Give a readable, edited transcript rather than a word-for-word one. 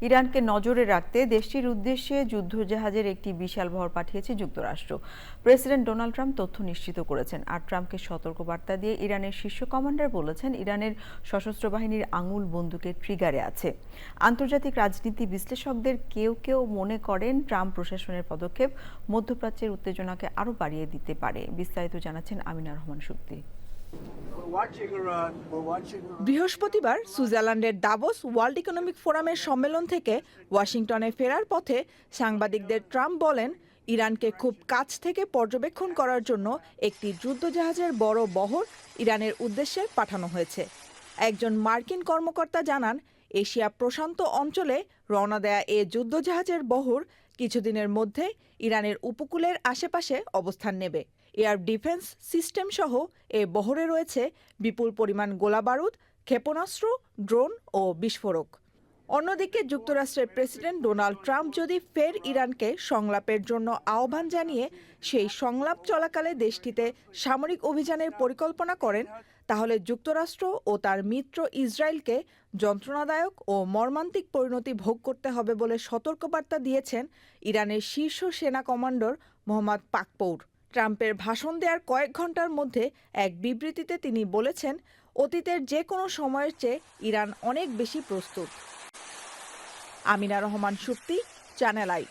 ইরানকে নজরে রাখতে দেশটির উদ্দেশ্যে যুদ্ধজাহাজের একটি বিশাল বহর পাঠিয়েছে যুক্তরাষ্ট্র। প্রেসিডেন্ট ডোনাল্ড ট্রাম্প তথ্য নিশ্চিত করেছেন, আর ট্রাম্পকে সতর্কবার্তা দিয়ে ইরানের শীর্ষ কমান্ডার বলেছেন ইরানের সশস্ত্র বাহিনীর আঙুল বন্দুকের ট্রিগারে আছে। আন্তর্জাতিক রাজনীতি বিশ্লেষকদের কেউ কেউ মনে করেন ট্রাম্প প্রশাসনের পদক্ষেপ মধ্যপ্রাচ্যের উত্তেজনাকে আরও বাড়িয়ে দিতে পারে। বিস্তারিত জানাচ্ছেন আমিনা রহমান শুক্তি। বৃহস্পতিবার সুইজারল্যান্ডের দাভোস ওয়ার্ল্ড ইকোনমিক ফোরামের সম্মেলন থেকে ওয়াশিংটনে ফেরার পথে সাংবাদিকদের ট্রাম্প বলেন, ইরানকে খুব কাছ থেকে পর্যবেক্ষণ করার জন্য একটি যুদ্ধজাহাজের বড় বহর ইরানের উদ্দেশ্যে পাঠানো হয়েছে। একজন মার্কিন কর্মকর্তা জানান, এশিয়া প্রশান্ত অঞ্চলে রওনা দেয়া এ যুদ্ধজাহাজের বহর কিছুদিনের মধ্যে ইরানের উপকূলের আশেপাশে অবস্থান নেবে। এয়ার ডিফেন্স সিস্টেম সহ এ বহরে রয়েছে বিপুল পরিমাণ গোলাবারুদ, ক্ষেপণাস্ত্র, ড্রোন ও বিস্ফোরক। অন্যদিকে যুক্তরাষ্ট্রের প্রেসিডেন্ট ডোনাল্ড ট্রাম্প যদি ফের ইরানকে সংলাপের জন্য আহ্বান জানিয়ে সেই সংলাপ চলাকালে দেশটিতে সামরিক অভিযানের পরিকল্পনা করেন, তাহলে যুক্তরাষ্ট্র ও তার মিত্র ইসরায়েলকে যন্ত্রণাদায়ক ও মর্মান্তিক পরিণতি ভোগ করতে হবে বলে সতর্কবার্তা দিয়েছেন ইরানের শীর্ষ সেনা কমান্ডার মোহাম্মদ পাকপৌর। ট্রাম্পের ভাষণ দেওয়ার কয়েক ঘন্টার মধ্যে এক বিবৃতিতে তিনি বলেছেন, অতীতের যে কোনো সময়ের চেয়ে ইরান অনেক বেশি প্রস্তুত। Amina Rahman Shukti, channel I.